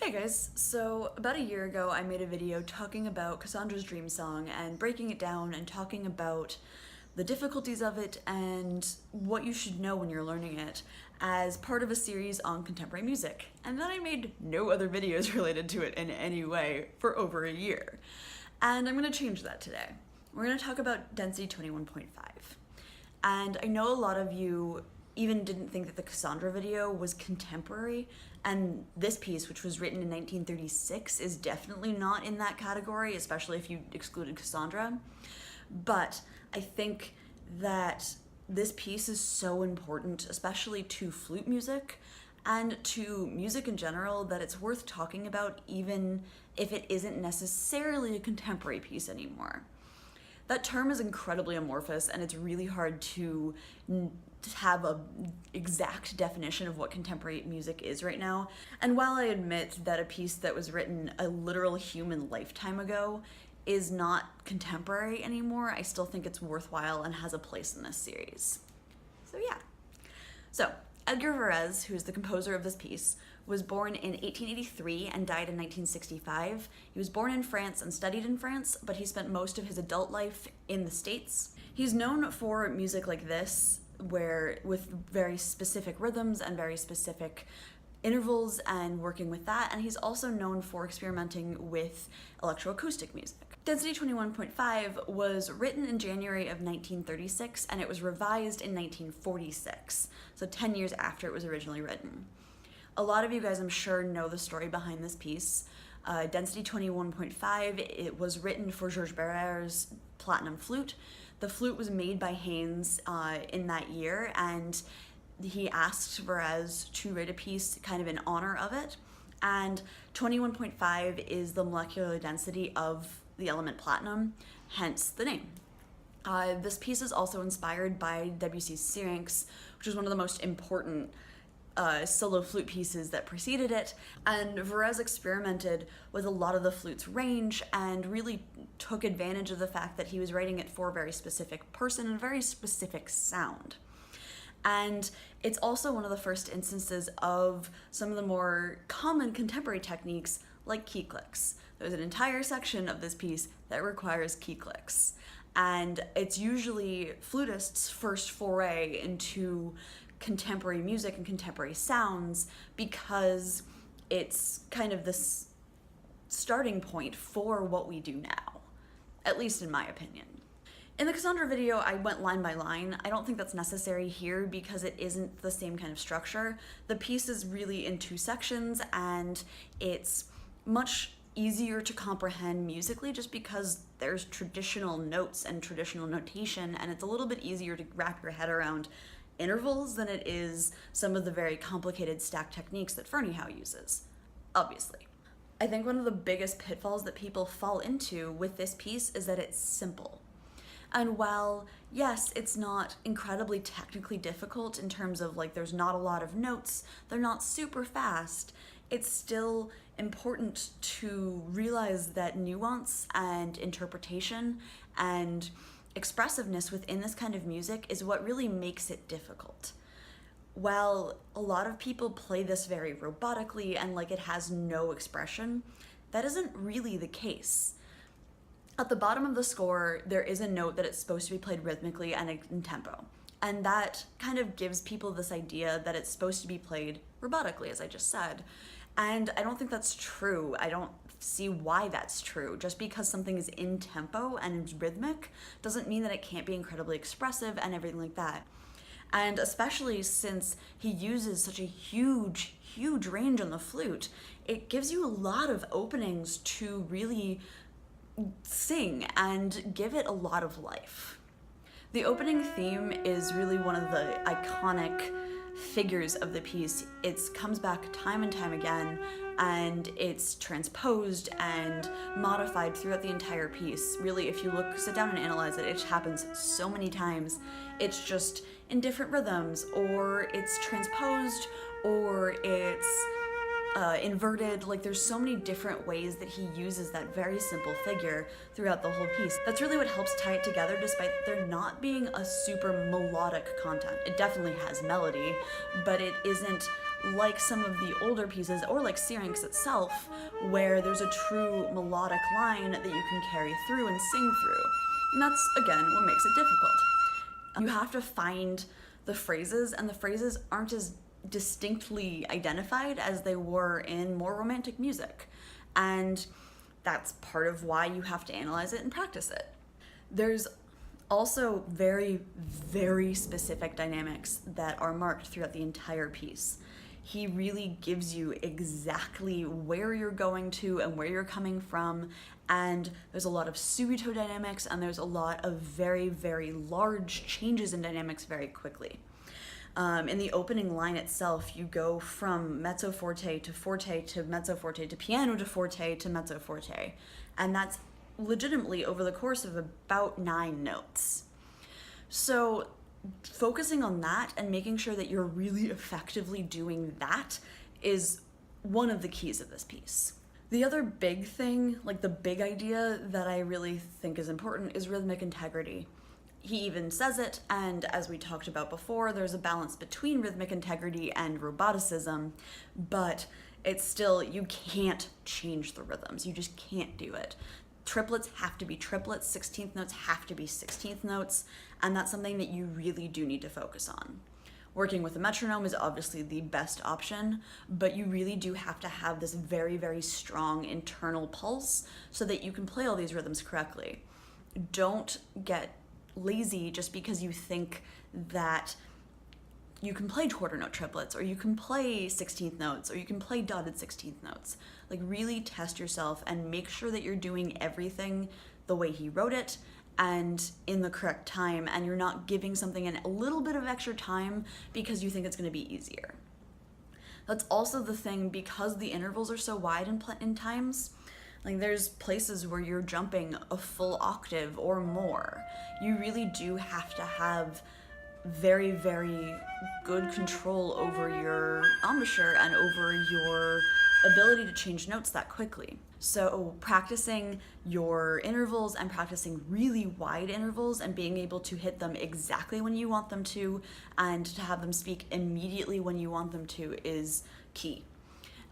Hey guys, so about a year ago I made a video talking about Cassandra's Dream Song and breaking it down and talking about the difficulties of it and what you should know when you're learning it as part of a series on contemporary music. And then I made no other videos related to it in any way for over a year. And I'm going to change that today. We're going to talk about density 21.5. And I know a lot of you even didn't think that the Cassandra video was contemporary, and this piece, which was written in 1936, is definitely not in that category, especially if you excluded Cassandra. But I think that this piece is so important, especially to flute music and to music in general, that it's worth talking about even if it isn't necessarily a contemporary piece anymore. That term is incredibly amorphous, and it's really hard to have an exact definition of what contemporary music is right now. And while I admit that a piece that was written a literal human lifetime ago is not contemporary anymore, I still think it's worthwhile and has a place in this series. So yeah. So, Edgar Varèse, who is the composer of this piece, was born in 1883 and died in 1965. He was born in France and studied in France, but he spent most of his adult life in the States. He's known for music like this, where with very specific rhythms and very specific intervals and working with that, and he's also known for experimenting with electroacoustic music. Density 21.5 was written in January of 1936, and it was revised in 1946, so 10 years after it was originally written. A lot of you guys, I'm sure, know the story behind this piece. Density 21.5, it was written for Georges Barrère's Platinum Flute. The flute was made by Haynes in that year, and he asked Varèse to write a piece kind of in honor of it. And 21.5 is the molecular density of the element platinum, hence the name. This piece is also inspired by Debussy's Syrinx, which is one of the most important solo flute pieces that preceded it, and Varèse experimented with a lot of the flute's range and really took advantage of the fact that he was writing it for a very specific person and a very specific sound. And it's also one of the first instances of some of the more common contemporary techniques like key clicks. There's an entire section of this piece that requires key clicks, and it's usually flutists' first foray into contemporary music and contemporary sounds because it's kind of this starting point for what we do now, at least in my opinion. In the Cassandra video, I went line by line. I don't think that's necessary here because it isn't the same kind of structure. The piece is really in two sections, and it's much easier to comprehend musically just because there's traditional notes and traditional notation, and it's a little bit easier to wrap your head around intervals than it is some of the very complicated stack techniques that Fernie-Howe uses, obviously. I think one of the biggest pitfalls that people fall into with this piece is that it's simple. And while, yes, it's not incredibly technically difficult in terms of like there's not a lot of notes, they're not super fast, it's still important to realize that nuance and interpretation and expressiveness within this kind of music is what really makes it difficult. While a lot of people play this very robotically and like it has no expression, that isn't really the case. At the bottom of the score, there is a note that it's supposed to be played rhythmically and in tempo. And that kind of gives people this idea that it's supposed to be played robotically, as I just said. And I don't think that's true. I don't see why that's true. Just because something is in tempo and rhythmic doesn't mean that it can't be incredibly expressive and everything like that. And especially since he uses such a huge range on the flute, it gives you a lot of openings to really sing and give it a lot of life. The opening theme is really one of the iconic figures of the piece. It comes back time and time again, and it's transposed and modified throughout the entire piece. Really, if you sit down and analyze it, it happens so many times. It's just in different rhythms, or it's transposed, or it's inverted. Like there's so many different ways that he uses that very simple figure throughout the whole piece. That's really what helps tie it together, despite there not being a super melodic content. It definitely has melody, but it isn't like some of the older pieces, or like Syrinx itself, where there's a true melodic line that you can carry through and sing through. And that's, again, what makes it difficult. You have to find the phrases, and the phrases aren't as distinctly identified as they were in more romantic music. And that's part of why you have to analyze it and practice it. There's also very, very specific dynamics that are marked throughout the entire piece. He really gives you exactly where you're going to and where you're coming from, and there's a lot of subito dynamics, and there's a lot of very, very large changes in dynamics very quickly. In the opening line itself, you go from mezzo forte to mezzo forte to piano to mezzo forte, and that's legitimately over the course of about 9 notes. So focusing on that and making sure that you're really effectively doing that is one of the keys of this piece. The other big thing, like the big idea that I really think is important, is rhythmic integrity. He even says it, and as we talked about before, there's a balance between rhythmic integrity and roboticism, but it's still, you can't change the rhythms. You just can't do it. Triplets have to be triplets, 16th notes have to be 16th notes, and that's something that you really do need to focus on. Working with a metronome is obviously the best option, but you really do have to have this very, very strong internal pulse so that you can play all these rhythms correctly. Don't get lazy just because you think that you can play quarter note triplets, or you can play 16th notes, or you can play dotted 16th notes. Like, really test yourself and make sure that you're doing everything the way he wrote it and in the correct time, and you're not giving something a little bit of extra time because you think it's going to be easier. That's also the thing, because the intervals are so wide in times. Like, there's places where you're jumping a full octave or more. You really do have to have very, very good control over your embouchure and over your ability to change notes that quickly. So practicing your intervals and practicing really wide intervals and being able to hit them exactly when you want them to, and to have them speak immediately when you want them to, is key.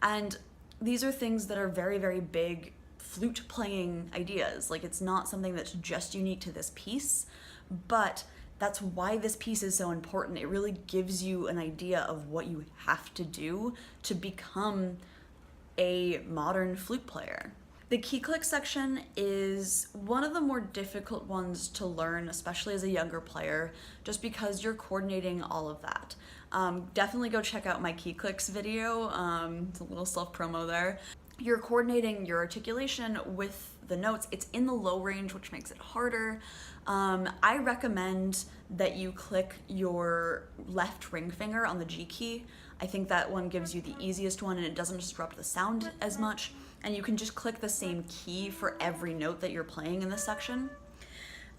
And these are things that are very, very big flute playing ideas. Like, it's not something that's just unique to this piece, but that's why this piece is so important. It really gives you an idea of what you have to do to become a modern flute player. The key click section is one of the more difficult ones to learn, especially as a younger player, just because you're coordinating all of that. Definitely go check out my key clicks video. It's a little self-promo there. You're coordinating your articulation with the notes. It's in the low range, which makes it harder. I recommend that you click your left ring finger on the G key. I think that one gives you the easiest one, and it doesn't disrupt the sound as much. And you can just click the same key for every note that you're playing in this section.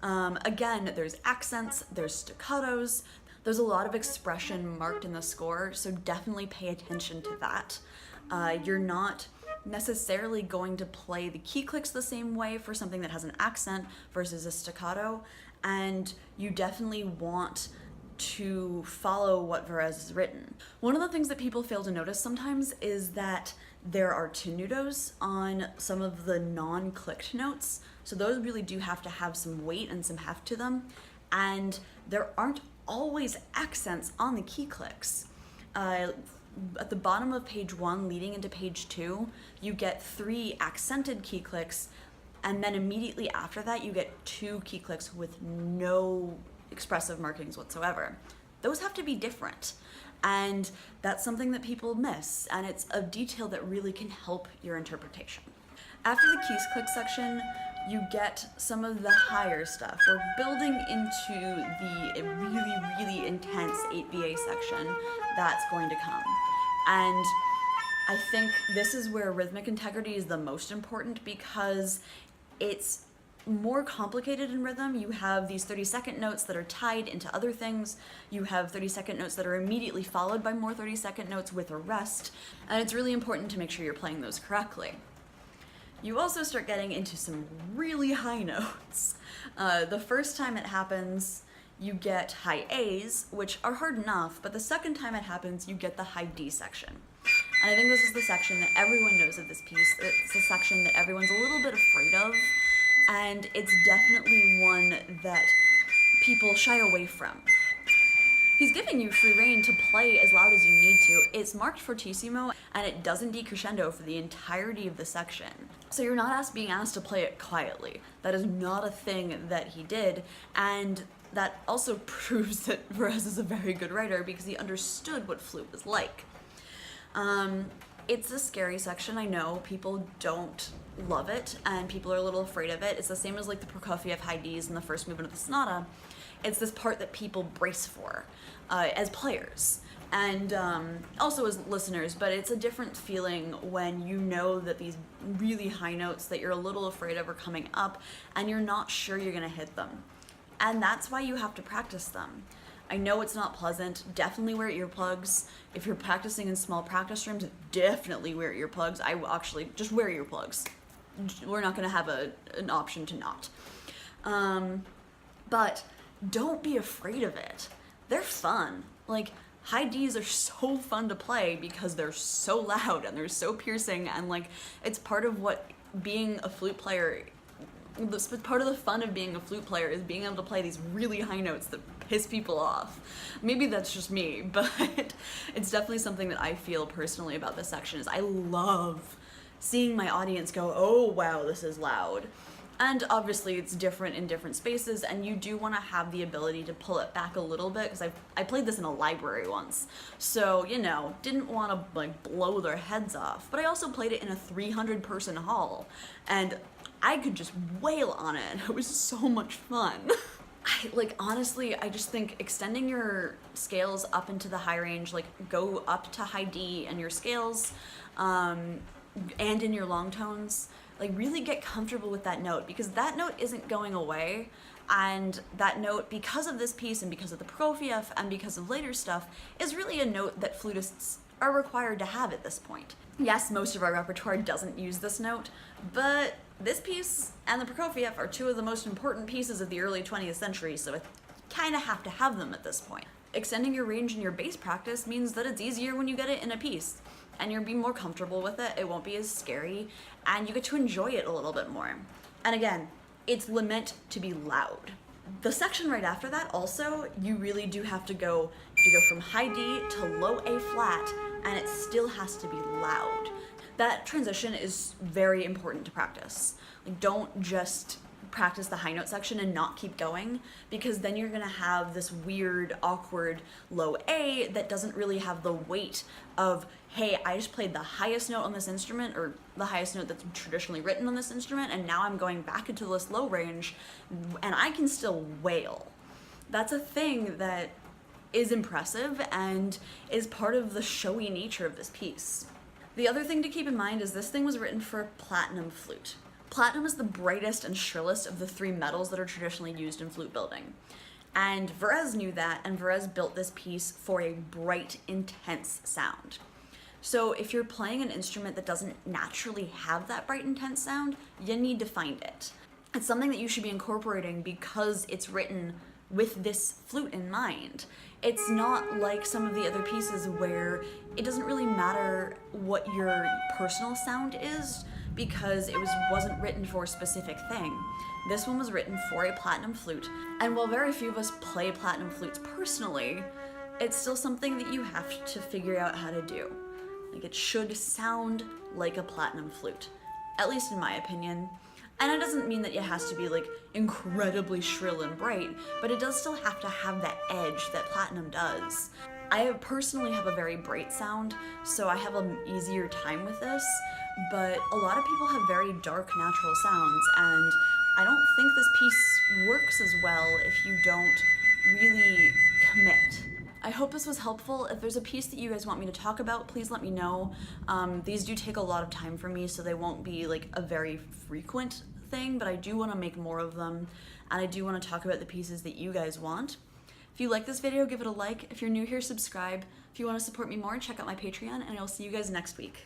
Again, there's accents, there's staccatos, there's a lot of expression marked in the score, so definitely pay attention to that. You're not necessarily going to play the key clicks the same way for something that has an accent versus a staccato, and you definitely want to follow what Varese has written. One of the things that people fail to notice sometimes is that there are tenutos on some of the non-clicked notes, so those really do have to have some weight and some heft to them, and there aren't always accents on the key clicks. At the bottom of page 1 leading into page 2, you get 3 accented key clicks, and then immediately after that you get 2 key clicks with no expressive markings whatsoever. Those have to be different, and that's something that people miss, and it's a detail that really can help your interpretation. After the keys click section, you get some of the higher stuff. We're building into the really, really intense 8VA section that's going to come. And I think this is where rhythmic integrity is the most important, because it's more complicated in rhythm. You have these 30-second notes that are tied into other things. You have 30-second notes that are immediately followed by more 30-second notes with a rest. And it's really important to make sure you're playing those correctly. You also start getting into some really high notes. The first time it happens you get high A's, which are hard enough, but the second time it happens, you get the high D section. And I think this is the section that everyone knows of this piece. It's the section that everyone's a little bit afraid of, and it's definitely one that people shy away from. He's giving you free rein to play as loud as you need to. It's marked fortissimo, and it doesn't decrescendo for the entirety of the section. So you're not being asked to play it quietly. That is not a thing that he did, and that also proves that Varese is a very good writer because he understood what flute was like. It's a scary section, I know. People don't love it, and people are a little afraid of it. It's the same as like the Prokofiev high Ds in the first movement of the sonata. It's this part that people brace for as players and also as listeners, but it's a different feeling when you know that these really high notes that you're a little afraid of are coming up and you're not sure you're gonna hit them. And that's why you have to practice them. I know it's not pleasant. Definitely wear earplugs. If you're practicing in small practice rooms, definitely wear earplugs. I will actually just wear earplugs. We're not gonna have an option to not. But don't be afraid of it. They're fun. Like, high Ds are so fun to play because they're so loud and they're so piercing, and like, it's part of what being a flute player, part of the fun of being a flute player is being able to play these really high notes that piss people off. Maybe that's just me, but it's definitely something that I feel personally about this section is I love seeing my audience go, oh wow, this is loud. And obviously it's different in different spaces, and you do want to have the ability to pull it back a little bit, because I played this in a library once, so, you know, didn't want to like blow their heads off, but I also played it in a 300-person hall, and I could just wail on it, and it was so much fun. Honestly, I just think extending your scales up into the high range, like go up to high D in your scales, and in your long tones, like really get comfortable with that note, because that note isn't going away, and that note, because of this piece and because of the Prokofiev and because of later stuff, is really a note that flutists are required to have at this point. Yes, most of our repertoire doesn't use this note, but this piece and the Prokofiev are two of the most important pieces of the early 20th century, so I kind of have to have them at this point. Extending your range in your bass practice means that it's easier when you get it in a piece, and you'll be more comfortable with it, it won't be as scary, and you get to enjoy it a little bit more. And again, it's meant to be loud. The section right after that also, you really do have to go from high D to low A flat, and it still has to be loud. That transition is very important to practice. Like, don't just practice the high note section and not keep going, because then you're gonna have this weird, awkward low A that doesn't really have the weight of, hey, I just played the highest note on this instrument, or the highest note that's traditionally written on this instrument, and now I'm going back into this low range, and I can still wail. That's a thing that is impressive and is part of the showy nature of this piece. The other thing to keep in mind is this thing was written for platinum flute. Platinum is the brightest and shrillest of the three metals that are traditionally used in flute building. And Varese knew that, and Varese built this piece for a bright, intense sound. So if you're playing an instrument that doesn't naturally have that bright, intense sound, you need to find it. It's something that you should be incorporating because it's written with this flute in mind. It's not like some of the other pieces where it doesn't really matter what your personal sound is, because it wasn't written for a specific thing. This one was written for a platinum flute, and while very few of us play platinum flutes personally, it's still something that you have to figure out how to do. Like, it should sound like a platinum flute, at least in my opinion. And it doesn't mean that it has to be like incredibly shrill and bright, but it does still have to have that edge that platinum does. I personally have a very bright sound, so I have an easier time with this, but a lot of people have very dark natural sounds, and I don't think this piece works as well if you don't really commit. I hope this was helpful. If there's a piece that you guys want me to talk about, please let me know. These do take a lot of time for me, so they won't be like a very frequent thing, but I do want to make more of them, and I do want to talk about the pieces that you guys want. If you like this video, give it a like. If you're new here, subscribe. If you want to support me more, check out my Patreon, and I'll see you guys next week.